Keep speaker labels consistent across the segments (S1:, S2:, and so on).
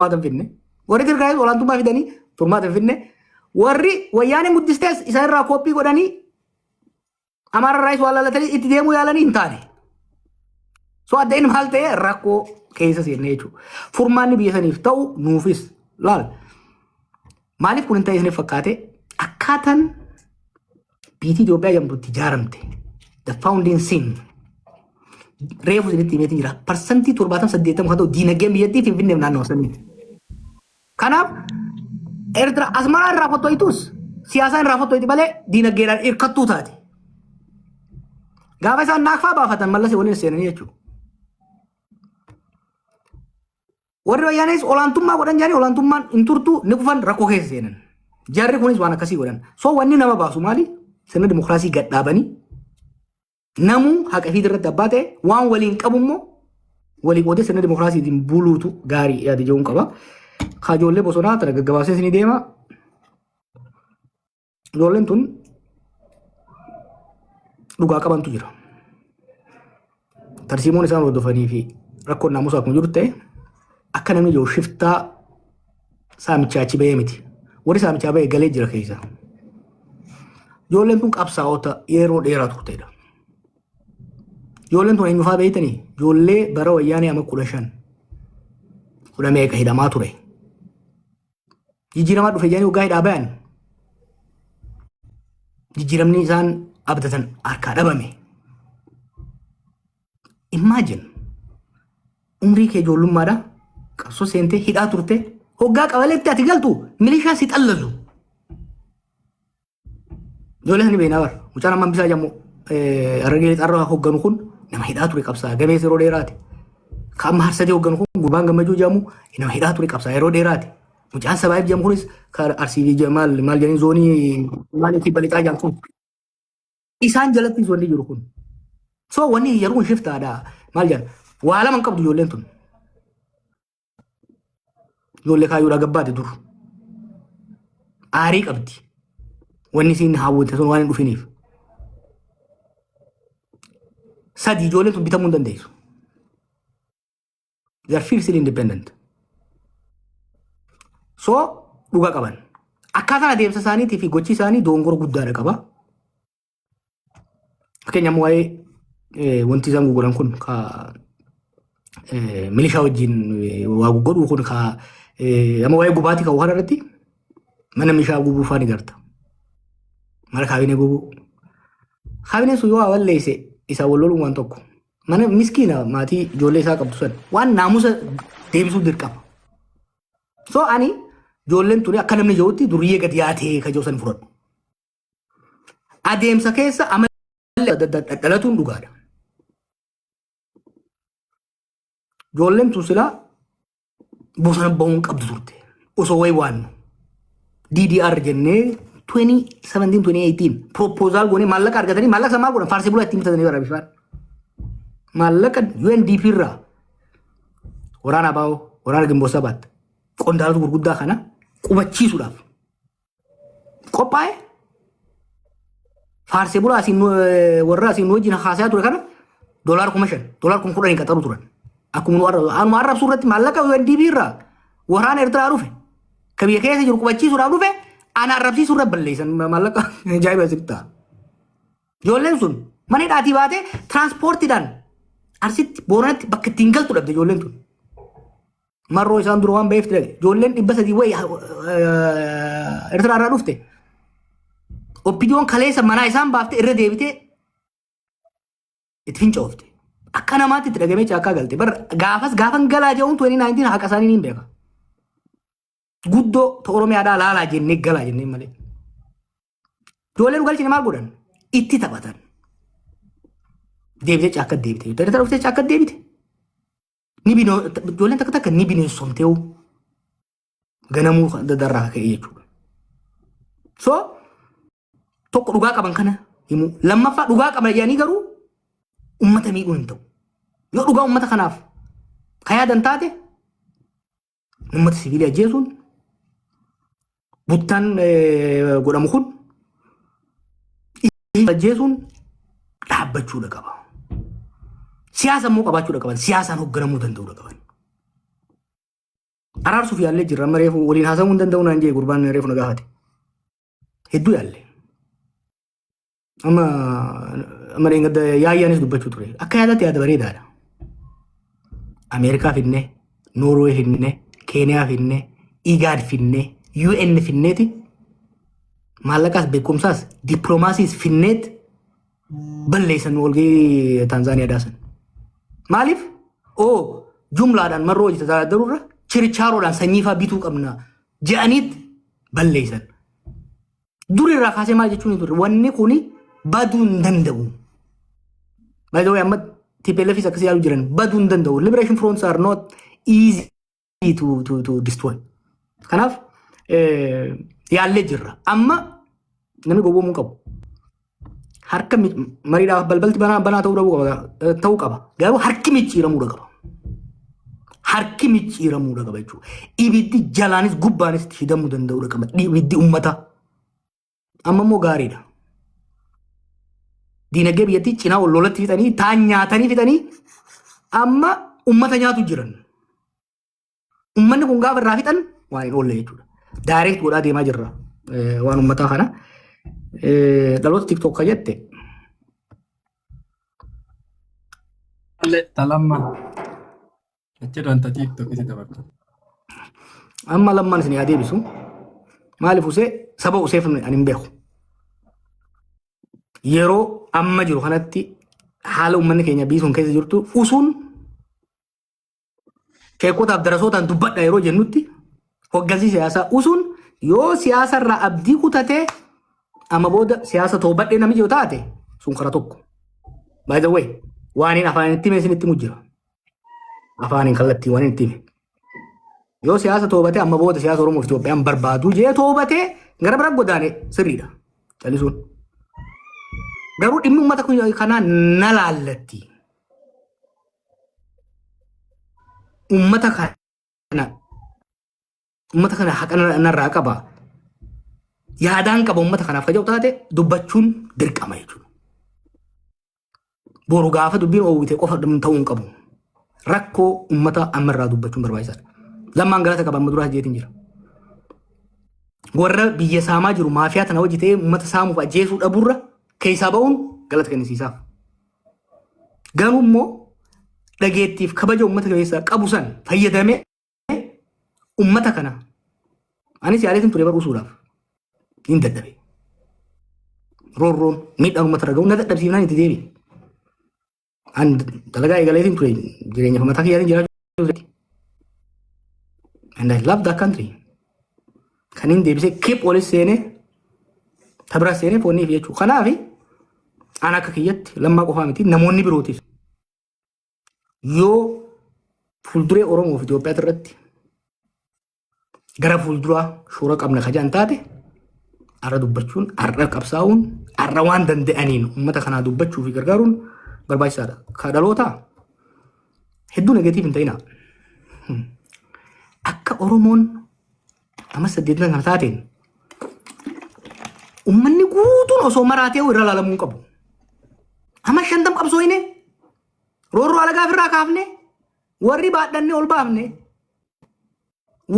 S1: finne warri Tigraay olaantummaa fidanii furmaata finne warri wayyaanee guddistees isa irraa kooppii godhanii Amara raayis walaalatanii itti deemuu yaalanii hin taane. So adda inni maal ta'e rakkoo keessa seennee jechuudha. Furmaanni biyya saniif ta'u nuufis laal. Maaliif kun hin ta'e isiniif fakkaate akkaataan biyyi Itoophiyaa jedhamtutti ijaaramte the founding sin reefu isinitti himeetiin jira. Parsantii 70-80 kan ta'u diinagdeen biyyattii Finfinneef naannoo saniiti. Kanaaf Eertiraa Asmaraa irraa fotto'itus siyaasaan irraa fotto'iti malee diinagdeedhaan hirkattuu taate. Gaafa isaan naaqfaa baafatan mallasee waliin seenanii jechuudha. Warri wayyaanis olaantummaa godhan jaanii olaantummaan hin turtu ni kufan rakkoo keessa seenan. Jarri kunis waan akkasii godhan. So wanni nama baasu maali? Sirna dimokiraasii gad dhaabanii namuu haqa fi irratti abbaa ta'e waan waliin qabu immoo walii qoodee sirna dimokiraasiitiin buluutu gaarii yaada jechuun qaba. Ijoollee bosonaa tana gaggabaasee isinii deema. Ijoolleen tun dhugaa qabantu jira. Tarsiimoon isaan hordofanii fi rakkoon naamusaa akkuma jiru ta'e akka namni yoo shiftaa saamichaa achi bahee miti. Warri saamichaa bahee galee jira keessa. Ijoolleen tun qabsaa'ota yeroo dheeraa turtedha. Ijoolleen tun eenyufaa beeytanii? Ijoollee bara wayyaanee ama 15 meeqa hidhamaa ture. Jijjiiramaa dhufe jedhanii waggaa hidhaa bayan. Jijjiiramni isaan abdatan harkaa dhabame. Imagine umrii kee ijoollummaadha qabsoo seentee hidhaa turte hoggaa qabaleetti ati galtu milishaa si xallazu. Ijoollee sani beeknaa bara mucaan amman bisaa jedhamu Harargee xarraa hogganu kun nama hidhaa ture qabsaa gameessa yeroo dheeraati. Kan Maharsadee hogganu kun Gurbaan Gammachuu jedhamu nama hidhaa ture qabsaa yeroo dheeraati. Mucaan Sabaayif jedhamu kunis kan Arsii maal jedhanii zoonii maaliif balixaa jedhamu kun. Isaan jalatti wanni jiru kun. So wanni yeroo shiftaadha maal jedhan waa lama qabdu ijoolleen tun. Ijoollee kaayyuudha gabbaate dur. Aarii qabdi. Wanni siin hawwate sun waan hin dhufiniif. Sadi ijoolleen tun bitamuu hin dandeessu. They are fiercely independent. So dhugaa qaban. Akkaataan adeemsa isaaniitii fi gochi isaanii doongora guddaadha qaba. Fakkeenyaaf waa'ee wanti isaan gurguran kun ka milishaa wajjin waa gurguruu kun ka amma waa'ee gubaatii kan waan irratti mana milishaa gubuu faani garta. Mara kaabinee gubuu. Kaabineen sun yoo awwalleesse isa walloluun waan tokko. Mana miskiina maatii ijoollee isaa qabdu san waan naamusa deebisuu dirqama. So ani ijoolleen tuni akka namni jirutti duriyyee gad yaatee ka jiru san fudhadhu. Adeemsa keessa dhalatuun dhugaadha. Ijoolleen tun silaa bosona bahuun qabdu turte. Osoo wayi waannu. DDR jennee 2017-2018 proposal goonee maallaqa argatanii maallaqa maal godhan faarsii bulaa ittiin bitatanii bara bifaan. Maallaqa UNDP irraa waraana baa'oo waraana Gimboo Sabaatti qondaalota gurguddaa kana qubachiisuudhaaf qophaa'e faarsii bulaa warra asiin wajjin haasaa ture kana $5,000 $10,000 qaxaru turan. Akkuma arrabsuu irratti maallaqa UNDP irraa waraana Eertiraa dhufe ka biyya keessa jiru qubachiisuudhaaf dhufe ana arrabsiisuu irra balleessan maallaqa ajaa'iba sirtaa. Ijoolleen sun mana hidhaatii baatee tiraanspoortiidhaan Arsitti Booranatti bakka ittiin galtu dhabde ijoolleen tun. Marroo isaan dura waan ba'eef ture. Ijoolleen 300 wayi Eertiraa irraa dhufte. Oppidiyoon kaleessa manaa isaan baaftee irra deebitee itti fincoofte. Akka namaatti itti dhagamee caakkaa galte. Gaafan galaa jedhuun 2019 haqa isaanii ni beeka. Guddoo Oromiyaadhaa laalaa jennee galaa jennee malee. Ijoolleen galchine maal godhan? Itti taphatan. Deebitee caakka deebite. Eertiraa dhuftee caakka deebite. Ijoolleen takka takka ni bineensomtee ganamuu dadarraa ka'ee jechuudha. So tokko dhugaa qaban kana himu. Lammaffaa dhugaa qaban jedhanii garuu uummata miidhuu hin ta'u. Yoo dhugaa uummata kanaaf ka yaadan taate uummata sibiilii ajjeesuun buttaan godhamu kun ajjeesuun dhaabbachuudha qaba. Siyaasa immoo qabaachuudha qaban. Siyaasaan hoogganamuu danda'uudha qaban. araarsuuf yaallee jirra. Amma reefu waliin haasa'uu hin danda'u naan jee gurbaan reefu na gaafate. Hedduu yaallee. Amma dheengada yaayyaanis dubbachuu ture. Akka yaadatti yaada bareedaadha. Ameerikaa finnee, Noorwee finnee, Keeniyaa finnee, Igaad finnee, UN finneeti. Maallaqaas beekumsaas dippiloomaasiis finneeti balleessan walgahii Taanzaaniyaa daasan. Maaliif? Jumlaadhaan marroo hojjetaa darurra chirichaaroodhaan sanyiifaa bituu qabna je'aniit balleessan. Durirraa kaasee maal jechuun turre wanni kuni baduu hin danda'u. By the way, amma TPLFis akkasii yaaluu jiran baduu hin danda'u. Liberation fronts are not easy to destroy. Kanaaf yaallee jirra. Amma namni gowwoomuu qabu. Harka mariidhaaf balbalti banaa ta'uu qaba. Garuu harki micciiramuudha qaba. Harki micciiramuudha qaba jechuudha. Ibiddi jalaanis gubbaanis hidhamuu danda'uudha qaba. Ibiddi uummataa. Amma immoo gaariidha. Diinagdee biyyattii cinaa ol lolatti fixanii taan nyaatanii fixanii amma uummata nyaatu jiran. Uummanni kun gaafa irraa fixan waan hin oolle jechuudha. Daayireekt godhaa deemaa jirra waan uummataa kana. Dhaloota TikTok jette.
S2: Talamma. Jedhan ta TikTok isi dabarta.
S1: Amma lammaan isin yaa deebisu. Maaliif usee saba useef ani hin beeku. Yeroo amma jiru kanatti haala uummanni keenya biisuun keessa jirtu usuun sheekotaaf darasootaan dubbadha yeroo jennutti hoggansi siyaasaa usuun yoo siyaasa irraa abdii kutatee amma booda siyaasa toobadhee namni yoo taate sun karaa tokko. By the way, waaniin afaan itti meesin itti mujjira. Afaaniin kallattii waan itti hime. Yoo siyaasa toobatee amma booda siyaasa Oromoo fi Itoophiyaan barbaadu jee toobatee gara bira godaane sirriidha. Callisuun. Garuu dhimmi uummata kanaa na laallatti. Uummata kana haqa narraa qaba. Yaadaan qaba uummata kanaaf kaja'u taate dubbachuun dirqama jechuudha. Boru gaafa dubbiin oowwite qofa ta'uu hin qabu. Rakkoo uummata ammarraa dubbachuun barbaachisaadha. Lammaan galata qaba amma duraa jeetiin jira. Warra biyya saamaa jiru maafiyaa tana hojii ta'ee uummata saamuuf ajjeesuu dhabuurra keessaa ba'uun galata kennisiisaaf. Garuu immoo dhageettiif kabaja uummata keessaa qabu san fayyadamee uummata kana anis yaaleetiin ture barruusuudhaaf hin dadhabe. Roorroon miidhaan uummata irra ga'u na dadhabsiifnaan itti deebi'e. An dalagaa eegaleetiin ture jireenya mataa kiyyaatiin jiraachuu. And I love that country. Kan hin deebisee keep olis seenee tabira seenee foonii fi jechuudha. Kanaafi an akka kiyyatti lammaa qofaa miti namoonni birootis yoo fuulduree Oromoo fi Itoophiyaa irratti gara fuulduraa shoora qabna kajaan taate arra dubbachuun arra qabsaa'uun arra waan danda'aniin uummata kanaa dubbachuu fi gargaaruun barbaachisaadha. Ka dhalootaa hedduu negatiif hin ta'inaa. Akka Oromoon amma 8 kana taateen uummanni guutuun osoo maraatee irra laalamuu qabu. Amma 50 qabsooyne roorroo alagaa irraa kaafne warri baadhannee ol baafne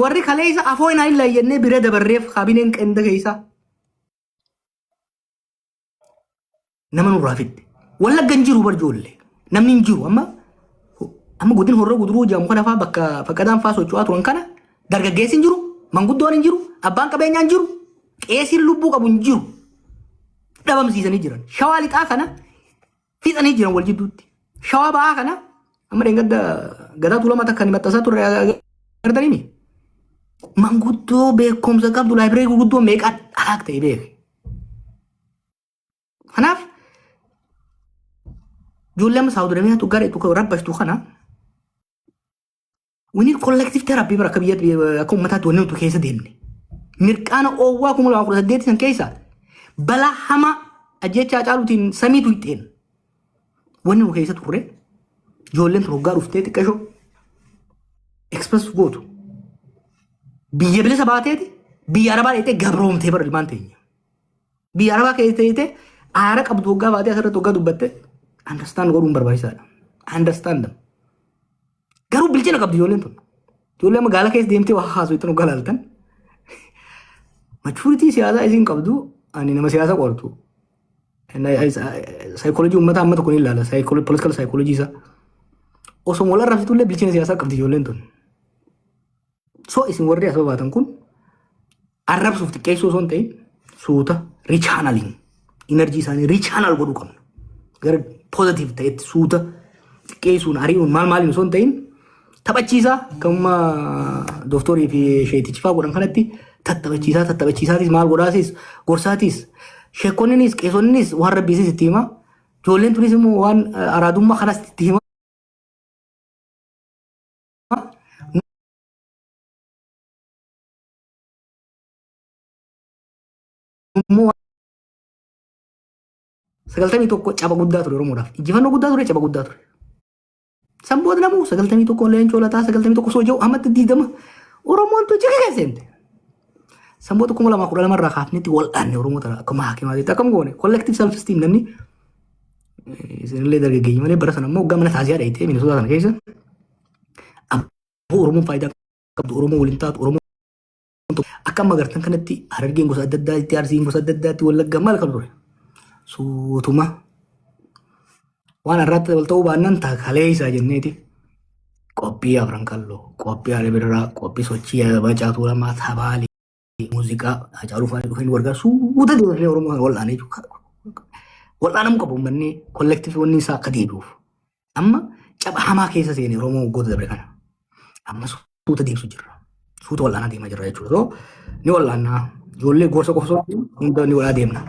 S1: warri kaleessa afoo hin laayyannee bira dabarreef kaabineen qenda keessa nama nurraa fidde. Wallagga hin jiru barjoolle namni hin jiru amma godin horroo guduruu jaamu kana faa bakka fakkadaan faa socho'aa turan kana dargaggeessi hin jiru, manguddoon hin jiru, abbaan qabeenyaa hin jiru, qeesiin lubbuu qabu hin jiru. Dhabamsiisanii jiran. Shawaa lixaa kana fixanii jiran wal jidduutti. Shawaa ba'aa kana amma dheengadda gadaa tuulamaa takka ni maxxansaa turre gargardanii manguddoo beekumsa qabdu laayibireerii gurguddoo meeqaan dhalaak ta'e beeke. Kanaaf ijoollee amma Saawud Arabiyaatu garee rabbashtu kana we need collective therapy bara akka biyyatti akka uummataatti wanni nuti keessa deemne. Mirqaana oowwaa 2018 san keessa balaa hamaa ajjechaa caaluutiin samiitu hixxeen. Wanni nu keessa turre ijoolleen turoggaa dhuftee xiqqashoo express gootu. Biyya bilisa baateeti biyya arabaa dheetee gabroomtee bara ilmaan teenya. Biyya arabaa keessa ta'ee aara qabdu hoggaa baatee asirratti hoggaa dubbatte understand godhuun barbaachisaadha. Understand them. Garuu bilchina qabdi ijoolleen tun. ijoollee magaalaa keessa deemtee waa haasoo itti nu galaaltan. Machuuritii siyaasaa isin qabdu ani nama siyaasa qortu. Saayikooloojii uummataa amma tokko ni ilaala. Politikal saayikooloojii isaa. Osoo wal arrabsitullee bilchina siyaasaa qabdi ijoolleen tun. So isin warri asoo baatan kun arrabsuuf xiqqeessuu osoo hin ta'in suuta riichaanaliin inerjii isaanii riichaanal godhuu qabna. Gara poozitiif ta'etti suuta xiqqeessuun ari'uun maaliin osoo hin ta'in taphachiisaa kamuma dooftorii fi sheetichi fa'aa godhan kanatti taphachiisaatis maal godhaasis gorsaatis sheekonninis qeesonninis waan rabbiisis itti himaa ijoolleen tunis immoo waan araadummaa kanas itti himaa. Sagaltamii tokko caba guddaa ture Oromoodhaaf. Injifannoo guddaa ture caba guddaa ture. Sanboota namuu sagaltamii tokko leencoo lataa sagaltamii tokko sooja'u ammatti diidama Oromoon tu jika keesseente. Sanboota 2012 irraa kaafnetti wal'aanne Oromoota akkuma haakimaatiitti akkam goone collective self esteem namni isinillee dargaggeeyyi malee bara sana immoo gamana taasisaa dhayitee Minisoota sana keessa ammoo Oromoon faayidaa qabdu Oromoo waliin taatu Oromoo akka amma agartan kanatti Harargeen gosa adda addaatti Arsiin gosa adda addaatti Wallaggaa maal qabu ture. Suutuma waan irratti wal ta'uu baannaan taakalee isaa jenneeti qophii afran kalloo qophii haala birraa qophii sochii bacaatuu lamaa tapaalee muuziqaa hacaaluu faayii dhufeen wargaa suuta deemee Oromoo wal'aanee wal'aanamuu qabu uummanni kollektiifi wanni isaa akka deebi'uuf amma caba hamaa keessa seenee Oromoo waggoota dabre kana amma suuta deemsu jirra suuta wal'aanaa deemaa jirra jechuudha ni wal'aannaa ijoollee gorsa qofsoo hunda ni wal'aa deemna.